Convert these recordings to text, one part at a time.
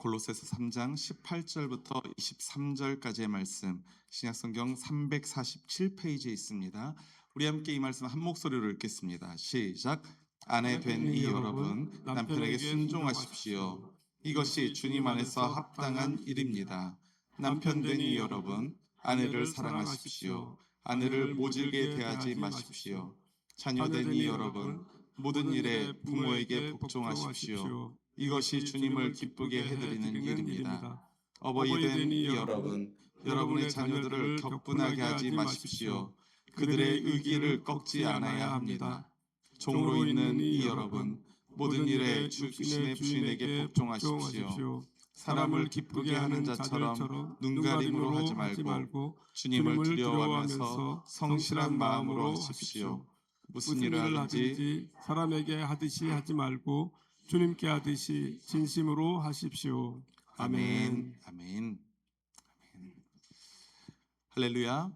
골로새서 3장 18절부터 23절까지의 말씀, 신약성경 347페이지에 있습니다. 우리 함께 이 말씀 한 목소리로 읽겠습니다. 시작. 아내 된 이 여러분, 남편에게 순종하십시오. 이것이 주님 안에서 합당한 일입니다. 남편 된 이 여러분, 아내를 사랑하십시오. 아내를 모질게 대하지 마십시오. 자녀 된 이 여러분, 모든 일에 부모에게 복종하십시오. 이것이 주님을 기쁘게 해드리는 일입니다. 어버이 된 이 여러분, 여러분의 자녀들을 격분하게 하지 마십시오. 그들의 의기를 꺾지 않아야 합니다. 종으로 있는 이 여러분, 모든 일에 주신의 주인에게 복종하십시오. 사람을 기쁘게 하는 자처럼 눈가림으로 하지 말고 주님을 두려워하면서 성실한 마음으로 하십시오. 무슨 일을 하든지 사람에게 하듯이 하지 말고 주님께 하듯이 진심으로 하십시오. 아멘. 아멘. 아멘. 할렐루야.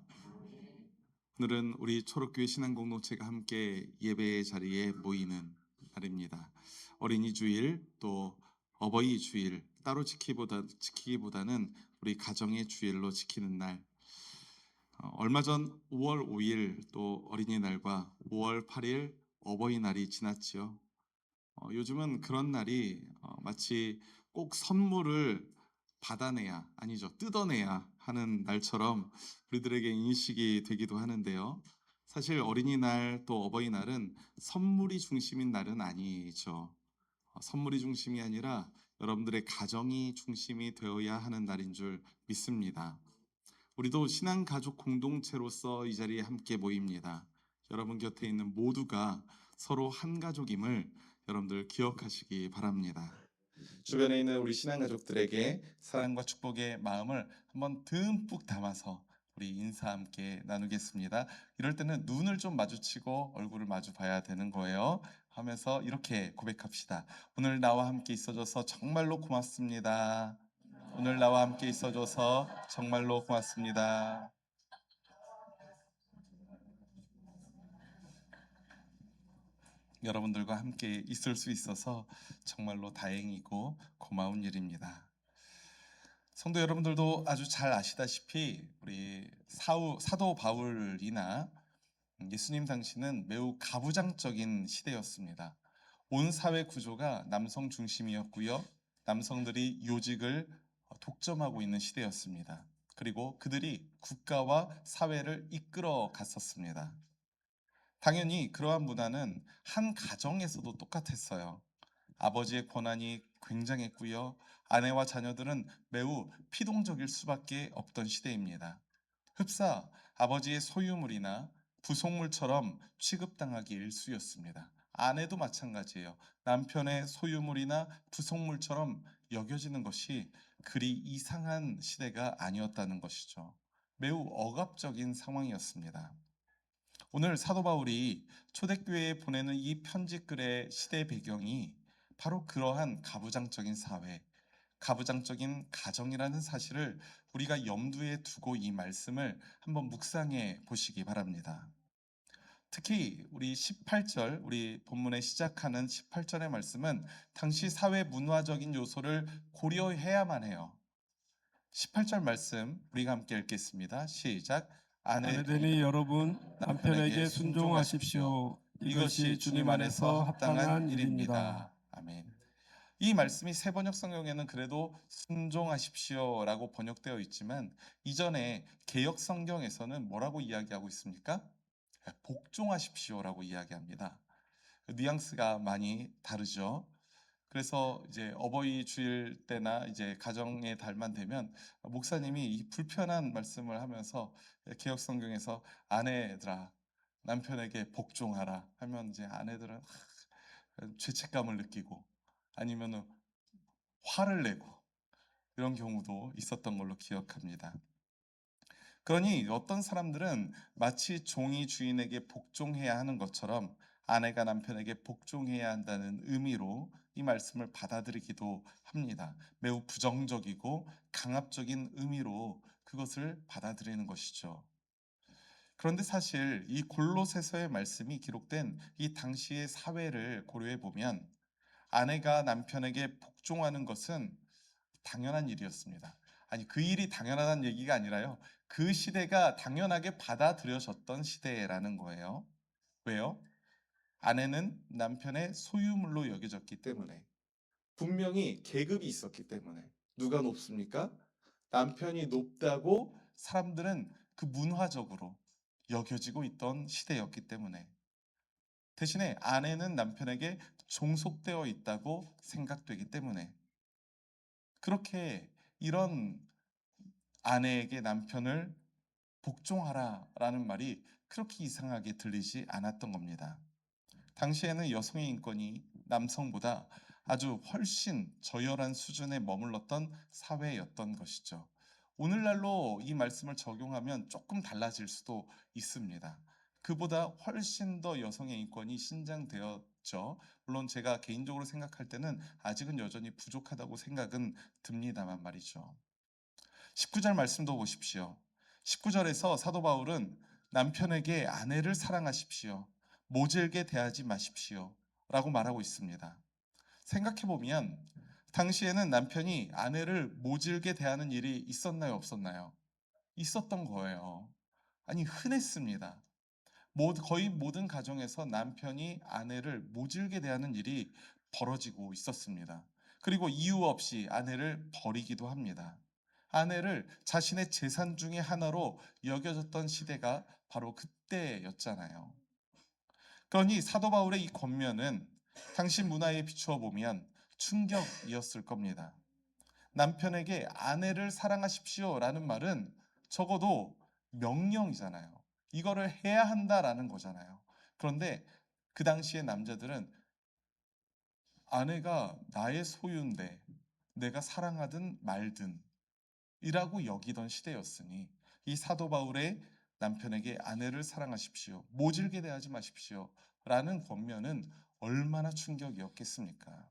오늘은 우리 초록교회 신앙공동체가 함께 예배의 자리에 모이는 날입니다. 어린이 주일 또 어버이 주일 따로 지키기보다는 우리 가정의 주일로 지키는 날. 얼마 전 5월 5일 또 어린이날과 5월 8일 어버이날이 지났지요. 요즘은 그런 날이 마치 꼭 선물을 받아내야, 아니죠, 뜯어내야 하는 날처럼 우리들에게 인식이 되기도 하는데요. 사실 어린이날 또 어버이날은 선물이 중심인 날은 아니죠. 선물이 중심이 아니라 여러분들의 가정이 중심이 되어야 하는 날인 줄 믿습니다. 우리도 신앙 가족 공동체로서 이 자리에 함께 모입니다. 여러분 곁에 있는 모두가 서로 한 가족임을 여러분들 기억하시기 바랍니다. 주변에 있는 우리 신앙 가족들에게 사랑과 축복의 마음을 한번 듬뿍 담아서 우리 인사 함께 나누겠습니다. 이럴 때는 눈을 좀 마주치고 얼굴을 마주 봐야 되는 거예요. 하면서 이렇게 고백합시다. 오늘 나와 함께 있어줘서 정말로 고맙습니다. 오늘 나와 함께 있어줘서 정말로 고맙습니다. 여러분들과 함께 있을 수 있어서 정말로 다행이고 고마운 일입니다. 성도 여러분들도 아주 잘 아시다시피 우리 사도 바울이나 예수님 당시는 매우 가부장적인 시대였습니다. 온 사회 구조가 남성 중심이었고요. 남성들이 요직을 독점하고 있는 시대였습니다. 그리고 그들이 국가와 사회를 이끌어 갔었습니다. 당연히 그러한 문화는 한 가정에서도 똑같았어요. 아버지의 권한이 굉장했고요. 아내와 자녀들은 매우 피동적일 수밖에 없던 시대입니다. 흡사 아버지의 소유물이나 부속물처럼 취급당하기 일쑤였습니다. 아내도 마찬가지예요. 남편의 소유물이나 부속물처럼 여겨지는 것이 그리 이상한 시대가 아니었다는 것이죠. 매우 억압적인 상황이었습니다. 오늘 사도 바울이 초대교회에 보내는 이 편지글의 시대 배경이 바로 그러한 가부장적인 사회, 가부장적인 가정이라는 사실을 우리가 염두에 두고 이 말씀을 한번 묵상해 보시기 바랍니다. 특히 우리 18절, 우리 본문에 시작하는 18절의 말씀은 당시 사회 문화적인 요소를 고려해야만 해요. 18절 말씀 우리가 함께 읽겠습니다. 시작. 아내되니 여러분, 남편에게 순종하십시오. 이것이 주님 안에서 합당한 일입니다. 아멘. 이 말씀이 새 번역 성경에는 그래도 순종하십시오라고 번역되어 있지만 이전에 개역 성경에서는 뭐라고 이야기하고 있습니까? 복종하십시오라고 이야기합니다. 뉘앙스가 많이 다르죠. 그래서 이제 어버이 주일 때나 이제 가정의 달만 되면 목사님이 이 불편한 말씀을 하면서 개역 성경에서 아내들아 남편에게 복종하라 하면 이제 아내들은 죄책감을 느끼고 아니면은 화를 내고 이런 경우도 있었던 걸로 기억합니다. 그러니 어떤 사람들은 마치 종이 주인에게 복종해야 하는 것처럼 아내가 남편에게 복종해야 한다는 의미로 이 말씀을 받아들이기도 합니다. 매우 부정적이고 강압적인 의미로 그것을 받아들이는 것이죠. 그런데 사실 이 골로새서의 말씀이 기록된 이 당시의 사회를 고려해 보면 아내가 남편에게 복종하는 것은 당연한 일이었습니다. 아니, 그 일이 당연하다는 얘기가 아니라요. 그 시대가 당연하게 받아들여졌던 시대라는 거예요. 왜요? 아내는 남편의 소유물로 여겨졌기 때문에. 분명히 계급이 있었기 때문에. 누가 높습니까? 남편이 높다고 사람들은 그 문화적으로 여겨지고 있던 시대였기 때문에. 대신에 아내는 남편에게 종속되어 있다고 생각되기 때문에. 그렇게 이런 아내에게 남편을 복종하라라는 말이 그렇게 이상하게 들리지 않았던 겁니다. 당시에는 여성의 인권이 남성보다 아주 훨씬 저열한 수준에 머물렀던 사회였던 것이죠. 오늘날로 이 말씀을 적용하면 조금 달라질 수도 있습니다. 그보다 훨씬 더 여성의 인권이 신장되었죠. 물론 제가 개인적으로 생각할 때는 아직은 여전히 부족하다고 생각은 듭니다만 말이죠. 19절 말씀도 보십시오. 19절에서 사도 바울은 남편에게 아내를 사랑하십시오. 모질게 대하지 마십시오. 라고 말하고 있습니다. 생각해보면 당시에는 남편이 아내를 모질게 대하는 일이 있었나요, 없었나요? 있었던 거예요. 아니, 흔했습니다. 거의 모든 가정에서 남편이 아내를 모질게 대하는 일이 벌어지고 있었습니다. 그리고 이유 없이 아내를 버리기도 합니다. 아내를 자신의 재산 중에 하나로 여겨졌던 시대가 바로 그때였잖아요. 그러니 사도 바울의 이 권면은 당시 문화에 비추어 보면 충격이었을 겁니다. 남편에게 아내를 사랑하십시오라는 말은 적어도 명령이잖아요. 이거를 해야 한다라는 거잖아요. 그런데 그 당시의 남자들은 아내가 나의 소유인데 내가 사랑하든 말든 이라고 여기던 시대였으니 이 사도 바울의 남편에게 아내를 사랑하십시오. 모질게 대하지 마십시오. 라는 권면은 얼마나 충격이었겠습니까?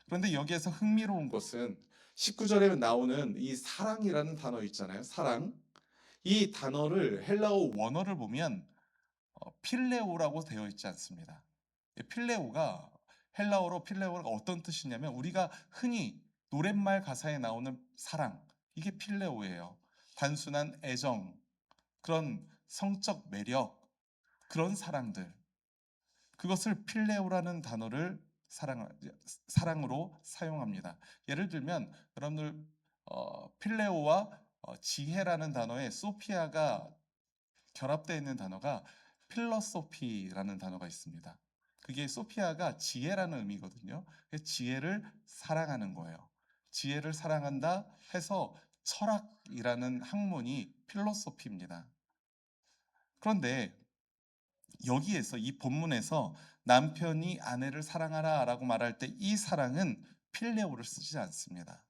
그런데 여기에서 흥미로운 것은 19절에 나오는 이 사랑이라는 단어 있잖아요. 사랑. 이 단어를 헬라어 원어를 보면 필레오라고 되어 있지 않습니다. 필레오가 헬라어로 필레오가 어떤 뜻이냐면 우리가 흔히 노랫말 가사에 나오는 사랑, 이게 필레오예요. 단순한 애정, 그런 성적 매력, 그런 사랑들. 그것을 필레오라는 단어를 사랑으로 사용합니다. 예를 들면 여러분들 필레오와 지혜라는 단어에 소피아가 결합되어 있는 단어가 필러소피라는 단어가 있습니다. 그게 소피아가 지혜라는 의미거든요. 지혜를 사랑하는 거예요. 지혜를 사랑한다 해서 철학이라는 학문이 필로소피입니다. 그런데 여기에서 이 본문에서 남편이 아내를 사랑하라라고 말할 때 이 사랑은 필레오를 쓰지 않습니다.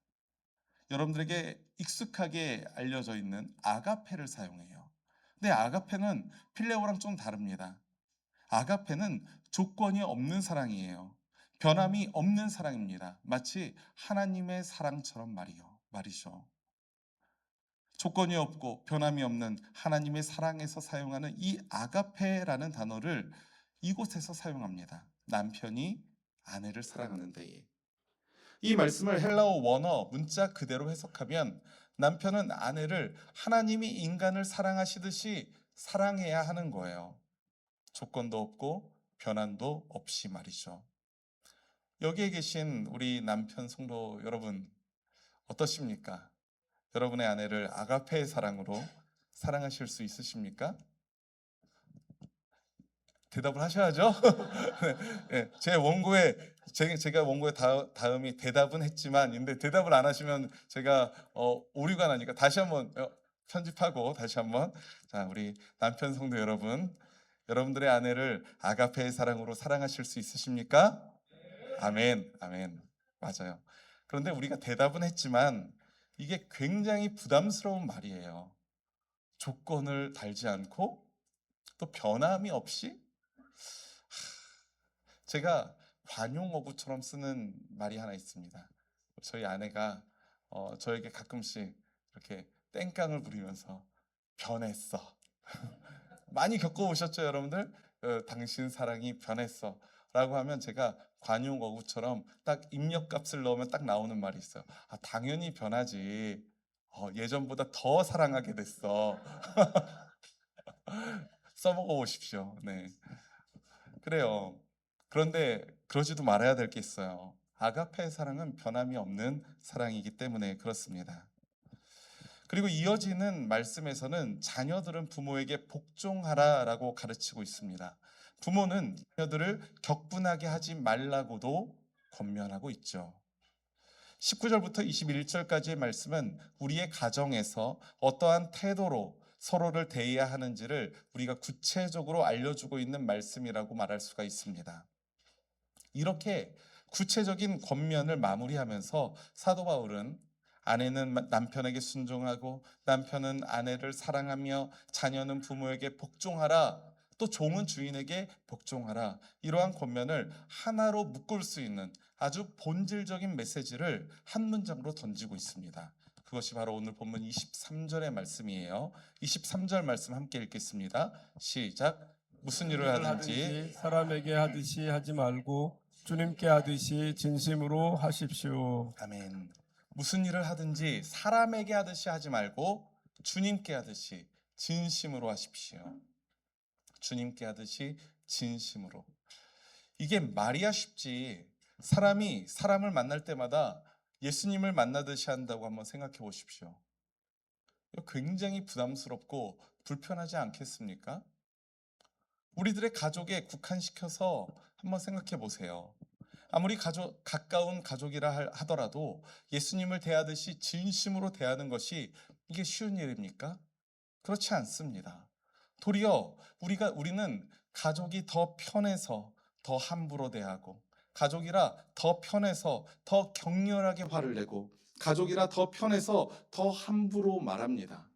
여러분들에게 익숙하게 알려져 있는 아가페를 사용해요. 근데 아가페는 필레오랑 좀 다릅니다. 아가페는 조건이 없는 사랑이에요. 변함이 없는 사랑입니다. 마치 하나님의 사랑처럼 말이죠. 조건이 없고 변함이 없는 하나님의 사랑에서 사용하는 이 아가페라는 단어를 이곳에서 사용합니다. 남편이 아내를 사랑하는 데에. 이 말씀을 헬라어 원어 문자 그대로 해석하면 남편은 아내를 하나님이 인간을 사랑하시듯이 사랑해야 하는 거예요. 조건도 없고 변함도 없이 말이죠. 여기에 계신 우리 남편 성도 여러분 어떠십니까? 여러분의 아내를 아가페의 사랑으로 사랑하실 수 있으십니까? 대답을 하셔야죠. 네, 제가 원고에 다음이 대답은 했지만, 근데 대답을 안 하시면 제가 오류가 나니까 다시 한번 편집하고 다시 한번. 자, 우리 남편 성도 여러분, 여러분들의 아내를 아가페의 사랑으로 사랑하실 수 있으십니까? 아멘, 아멘. 맞아요. 그런데 우리가 대답은 했지만 이게 굉장히 부담스러운 말이에요. 조건을 달지 않고 또 변함이 없이. 제가 관용어구처럼 쓰는 말이 하나 있습니다. 저희 아내가 저에게 가끔씩 이렇게 땡깡을 부리면서 변했어. 많이 겪어오셨죠, 여러분들? 당신 사랑이 변했어 라고 하면 제가 관용어구처럼 딱 입력값을 넣으면 딱 나오는 말이 있어요. 아, 당연히 변하지. 예전보다 더 사랑하게 됐어. 써먹어 보십시오. 네. 그래요. 그런데 그러지도 말아야 될 게 있어요. 아가페의 사랑은 변함이 없는 사랑이기 때문에 그렇습니다. 그리고 이어지는 말씀에서는 자녀들은 부모에게 복종하라라고 가르치고 있습니다. 부모는 자녀들을 격분하게 하지 말라고도 권면하고 있죠. 19절부터 21절까지의 말씀은 우리의 가정에서 어떠한 태도로 서로를 대해야 하는지를 우리가 구체적으로 알려주고 있는 말씀이라고 말할 수가 있습니다. 이렇게 구체적인 권면을 마무리하면서 사도 바울은 아내는 남편에게 순종하고 남편은 아내를 사랑하며 자녀는 부모에게 복종하라, 또 종은 주인에게 복종하라, 이러한 권면을 하나로 묶을 수 있는 아주 본질적인 메시지를 한 문장으로 던지고 있습니다. 그것이 바로 오늘 본문 23절의 말씀이에요. 23절 말씀 함께 읽겠습니다. 시작. 무슨 일을 하든지 사람에게 하듯이 하지 말고 주님께 하듯이 진심으로 하십시오. 아멘. 무슨 일을 하든지 사람에게 하듯이 하지 말고 주님께 하듯이 진심으로 하십시오. 주님께 하듯이 진심으로. 이게 말이야 쉽지. 사람이 사람을 만날 때마다 예수님을 만나듯이 한다고 한번 생각해 보십시오. 굉장히 부담스럽고 불편하지 않겠습니까? 우리들의 가족에 국한시켜서 한번 생각해 보세요. 아무리 가까운 가족이라 하더라도 예수님을 대하듯이 진심으로 대하는 것이 이게 쉬운 일입니까? 그렇지 않습니다. 도리어 우리는 가족이 더 편해서 더 함부로 대하고, 가족이라 더 편해서 더 격렬하게 화를 내고, 가족이라 더 편해서 더 함부로 말합니다.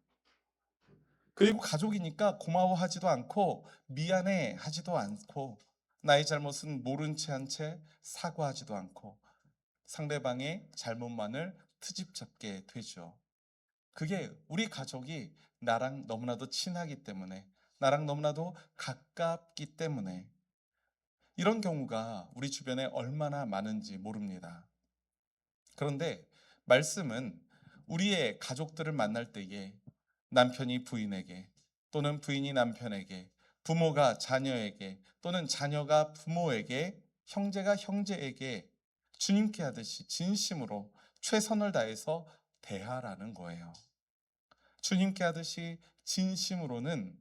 그리고 가족이니까 고마워하지도 않고 미안해 하지도 않고 나의 잘못은 모른 채 한 채 사과하지도 않고 상대방의 잘못만을 트집 잡게 되죠. 그게 우리 가족이 나랑 너무나도 친하기 때문에, 나랑 너무나도 가깝기 때문에 이런 경우가 우리 주변에 얼마나 많은지 모릅니다. 그런데 말씀은 우리의 가족들을 만날 때에 남편이 부인에게, 또는 부인이 남편에게, 부모가 자녀에게, 또는 자녀가 부모에게, 형제가 형제에게 주님께 하듯이 진심으로 최선을 다해서 대하라는 거예요. 주님께 하듯이 진심으로는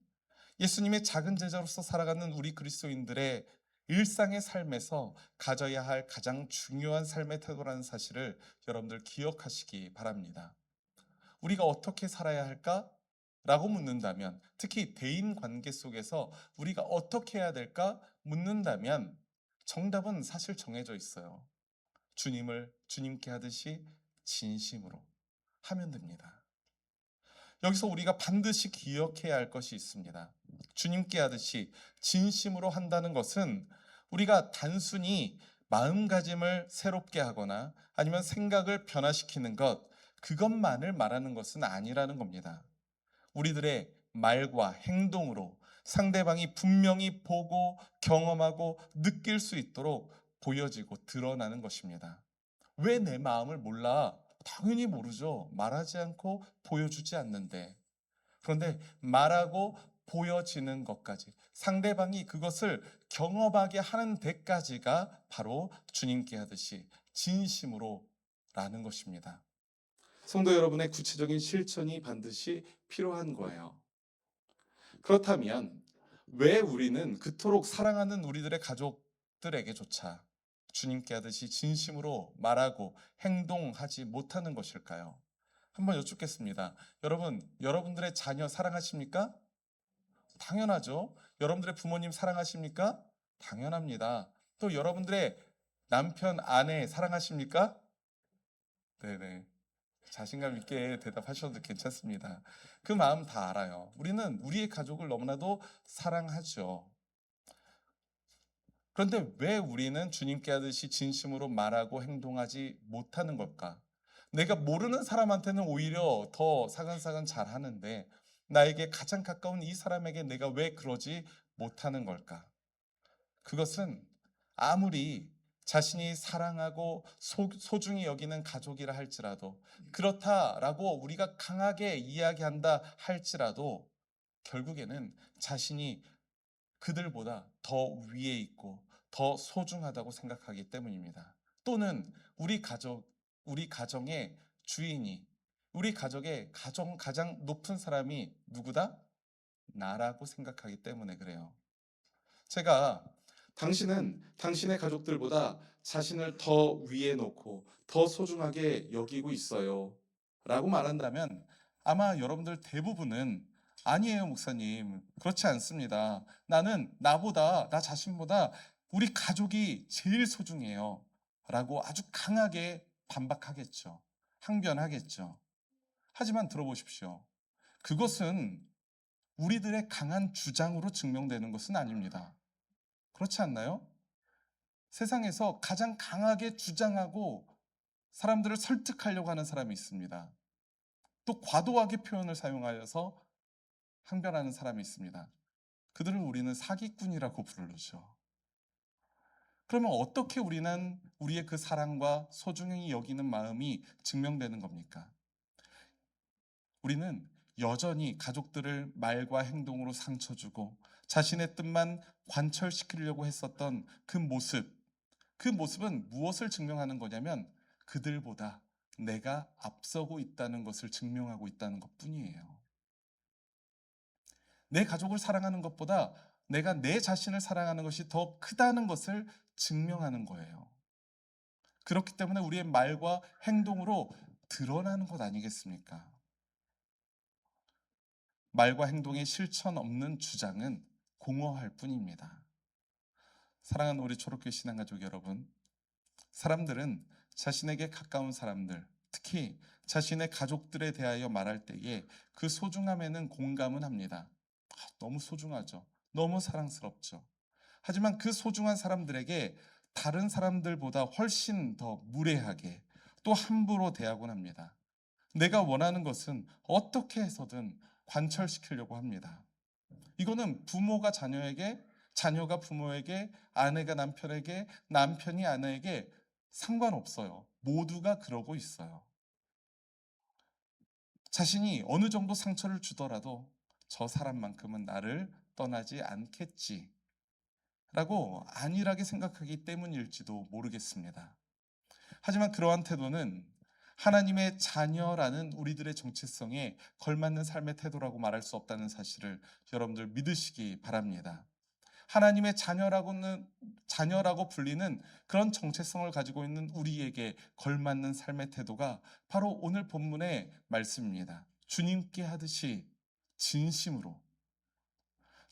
예수님의 작은 제자로서 살아가는 우리 그리스도인들의 일상의 삶에서 가져야 할 가장 중요한 삶의 태도라는 사실을 여러분들 기억하시기 바랍니다. 우리가 어떻게 살아야 할까? 라고 묻는다면, 특히 대인 관계 속에서 우리가 어떻게 해야 될까? 묻는다면 정답은 사실 정해져 있어요. 주님께 하듯이 진심으로 하면 됩니다. 여기서 우리가 반드시 기억해야 할 것이 있습니다. 주님께 하듯이 진심으로 한다는 것은 우리가 단순히 마음가짐을 새롭게 하거나 아니면 생각을 변화시키는 것, 그것만을 말하는 것은 아니라는 겁니다. 우리들의 말과 행동으로 상대방이 분명히 보고 경험하고 느낄 수 있도록 보여지고 드러나는 것입니다. 왜 내 마음을 몰라? 당연히 모르죠. 말하지 않고 보여주지 않는데. 그런데 말하고 보여지는 것까지, 상대방이 그것을 경험하게 하는 데까지가 바로 주님께 하듯이 진심으로 라는 것입니다. 성도 여러분의 구체적인 실천이 반드시 필요한 거예요. 그렇다면 왜 우리는 그토록 사랑하는 우리들의 가족들에게조차 주님께 하듯이 진심으로 말하고 행동하지 못하는 것일까요? 한번 여쭙겠습니다. 여러분들의 자녀 사랑하십니까? 당연하죠. 여러분들의 부모님 사랑하십니까? 당연합니다. 또 여러분들의 남편, 아내 사랑하십니까? 네네. 자신감 있게 대답하셔도 괜찮습니다. 그 마음 다 알아요. 우리는 우리의 가족을 너무나도 사랑하죠. 그런데 왜 우리는 주님께 하듯이 진심으로 말하고 행동하지 못하는 걸까? 내가 모르는 사람한테는 오히려 더 사근사근 잘하는데 나에게 가장 가까운 이 사람에게 내가 왜 그러지 못하는 걸까? 그것은 아무리 자신이 사랑하고 소중히 여기는 가족이라 할지라도, 그렇다라고 우리가 강하게 이야기한다 할지라도 결국에는 자신이 그들보다 더 위에 있고 더 소중하다고 생각하기 때문입니다. 또는 우리 가정의 주인이, 우리 가족의 가장 높은 사람이 누구다? 나라고 생각하기 때문에 그래요. 제가 당신은 당신의 가족들보다 자신을 더 위에 놓고 더 소중하게 여기고 있어요 라고 말한다면 아마 여러분들 대부분은 아니에요, 목사님. 그렇지 않습니다. 나는 나 자신보다 우리 가족이 제일 소중해요 라고 아주 강하게 반박하겠죠. 항변하겠죠. 하지만 들어보십시오. 그것은 우리들의 강한 주장으로 증명되는 것은 아닙니다. 그렇지 않나요? 세상에서 가장 강하게 주장하고 사람들을 설득하려고 하는 사람이 있습니다. 또 과도하게 표현을 사용하여서 항변하는 사람이 있습니다. 그들을 우리는 사기꾼이라고 부르죠. 그러면 어떻게 우리는 우리의 그 사랑과 소중히 여기는 마음이 증명되는 겁니까? 우리는 여전히 가족들을 말과 행동으로 상처 주고 자신의 뜻만 관철시키려고 했었던 그 모습은 무엇을 증명하는 거냐면 그들보다 내가 앞서고 있다는 것을 증명하고 있다는 것 뿐이에요. 내 가족을 사랑하는 것보다 내가 내 자신을 사랑하는 것이 더 크다는 것을 증명하는 거예요. 그렇기 때문에 우리의 말과 행동으로 드러나는 것 아니겠습니까? 말과 행동의 실천 없는 주장은 공허할 뿐입니다. 사랑하는 우리 초록교회 신앙가족 여러분, 사람들은 자신에게 가까운 사람들, 특히 자신의 가족들에 대하여 말할 때에 그 소중함에는 공감은 합니다. 너무 소중하죠. 너무 사랑스럽죠. 하지만 그 소중한 사람들에게 다른 사람들보다 훨씬 더 무례하게 또 함부로 대하곤 합니다. 내가 원하는 것은 어떻게 해서든 관철시키려고 합니다. 이거는 부모가 자녀에게, 자녀가 부모에게, 아내가 남편에게, 남편이 아내에게 상관없어요. 모두가 그러고 있어요. 자신이 어느 정도 상처를 주더라도 저 사람만큼은 나를 떠나지 않겠지 라고 안일하게 생각하기 때문일지도 모르겠습니다. 하지만 그러한 태도는 하나님의 자녀라는 우리들의 정체성에 걸맞는 삶의 태도라고 말할 수 없다는 사실을 여러분들 믿으시기 바랍니다. 하나님의 자녀라고 불리는 그런 정체성을 가지고 있는 우리에게 걸맞는 삶의 태도가 바로 오늘 본문의 말씀입니다. 주님께 하듯이 진심으로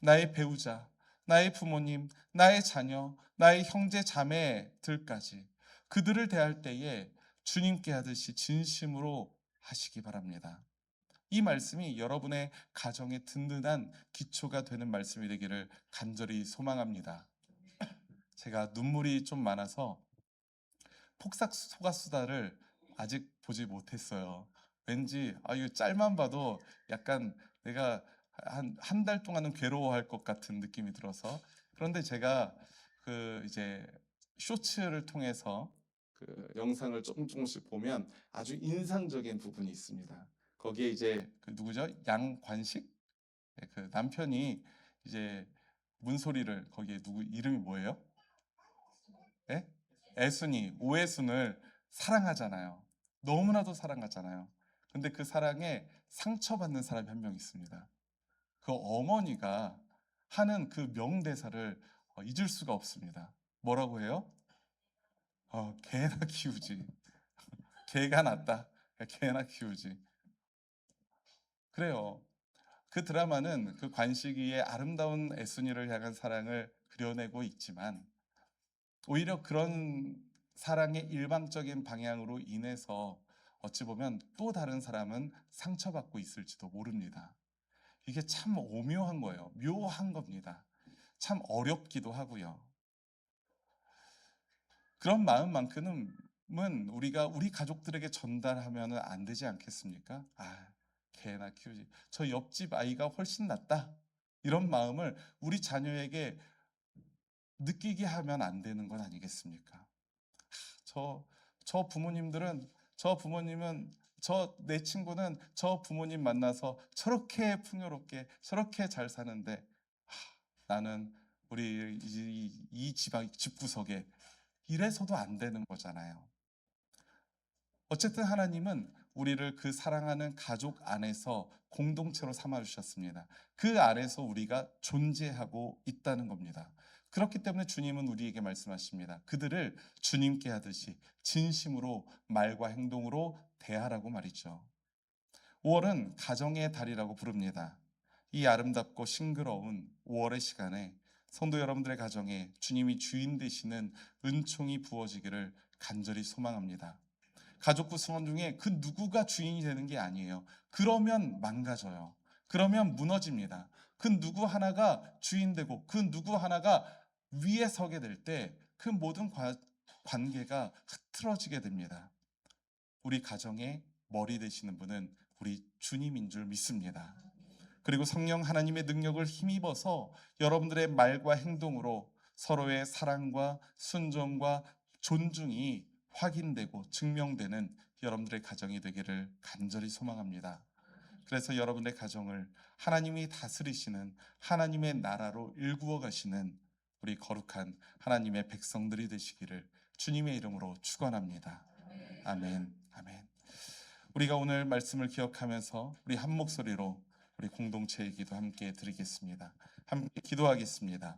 나의 배우자, 나의 부모님, 나의 자녀, 나의 형제 자매들까지 그들을 대할 때에 주님께 하듯이 진심으로 하시기 바랍니다. 이 말씀이 여러분의 가정에 든든한 기초가 되는 말씀이 되기를 간절히 소망합니다. 제가 눈물이 좀 많아서 폭삭 소가수다를 아직 보지 못했어요. 왠지 이거 짤만 봐도 약간 내가 한 달 동안은 괴로워할 것 같은 느낌이 들어서. 그런데 제가 그 이제 쇼츠를 통해서 그 영상을 조금씩 보면 아주 인상적인 부분이 있습니다. 거기에 이제 그 누구죠? 양관식? 네, 그 남편이 이제 문소리를, 거기에 누구 이름이 뭐예요? 네? 애순이, 오애순을 사랑하잖아요. 너무나도 사랑하잖아요. 근데 그 사랑에 상처받는 사람이 한 명 있습니다. 그 어머니가 하는 그 명대사를 잊을 수가 없습니다. 뭐라고 해요? 개나 키우지. 개가 낫다. 개나 키우지. 그래요. 그 드라마는 그 관식이의 아름다운 애순이를 향한 사랑을 그려내고 있지만 오히려 그런 사랑의 일방적인 방향으로 인해서 어찌 보면 또 다른 사람은 상처받고 있을지도 모릅니다. 이게 참 오묘한 거예요. 묘한 겁니다. 참 어렵기도 하고요. 그런 마음만큼은 우리가 우리 가족들에게 전달하면 안 되지 않겠습니까? 개나 키우지. 저 옆집 아이가 훨씬 낫다. 이런 마음을 우리 자녀에게 느끼게 하면 안 되는 건 아니겠습니까? 저 부모님은 내 친구는 저 부모님 만나서 저렇게 풍요롭게 저렇게 잘 사는데 나는 우리 이 집구석에 이래서도 안 되는 거잖아요. 어쨌든 하나님은 우리를 그 사랑하는 가족 안에서 공동체로 삼아 주셨습니다. 그 안에서 우리가 존재하고 있다는 겁니다. 그렇기 때문에 주님은 우리에게 말씀하십니다. 그들을 주님께 하듯이 진심으로 말과 행동으로 대하라고 말이죠. 5월은 가정의 달이라고 부릅니다. 이 아름답고 싱그러운 5월의 시간에 성도 여러분들의 가정에 주님이 주인 되시는 은총이 부어지기를 간절히 소망합니다. 가족 구성원 중에 그 누구가 주인이 되는 게 아니에요. 그러면 망가져요. 그러면 무너집니다. 그 누구 하나가 주인 되고 그 누구 하나가 위에 서게 될 때 그 모든 관계가 흐트러지게 됩니다. 우리 가정의 머리 되시는 분은 우리 주님인 줄 믿습니다. 그리고 성령 하나님의 능력을 힘입어서 여러분들의 말과 행동으로 서로의 사랑과 순종과 존중이 확인되고 증명되는 여러분들의 가정이 되기를 간절히 소망합니다. 그래서 여러분의 가정을 하나님이 다스리시는 하나님의 나라로 일구어 가시는 우리 거룩한 하나님의 백성들이 되시기를 주님의 이름으로 축원합니다. 아멘. 아멘. 우리가 오늘 말씀을 기억하면서 우리 한 목소리로 우리 공동체의 기도 함께 드리겠습니다. 함께 기도하겠습니다.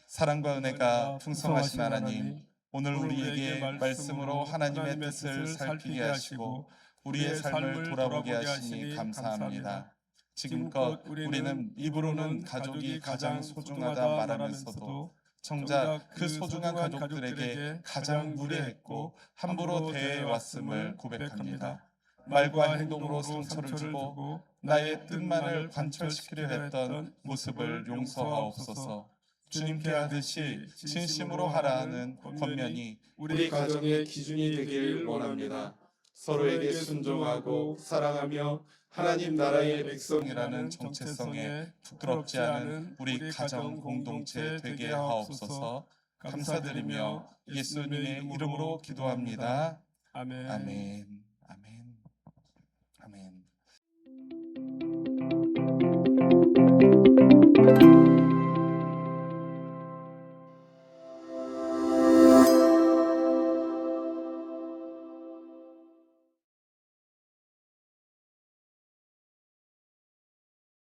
사랑과 은혜가 풍성하신 하나님, 오늘 우리에게 말씀으로 하나님의 뜻을 살피게 하시고 우리의 삶을 돌아보게 하시니 감사합니다. 지금껏 우리는 입으로는 가족이 가장 소중하다 말하면서도 정작 그 소중한 가족들에게 가장 무례했고 함부로 대해왔음을 고백합니다. 말과 행동으로 상처를 주고 나의 뜻만을 관철시키려 했던 모습을 용서하옵소서. 주님께 하듯이 진심으로 하라 하는 권면이 우리 가정의 기준이 되길 원합니다. 서로에게 순종하고 사랑하며 하나님 나라의 백성이라는 정체성에 부끄럽지 않은 우리 가정 공동체 되게 하옵소서. 감사드리며 예수님의 이름으로 기도합니다. 아멘. 아멘. 아멘. 아멘.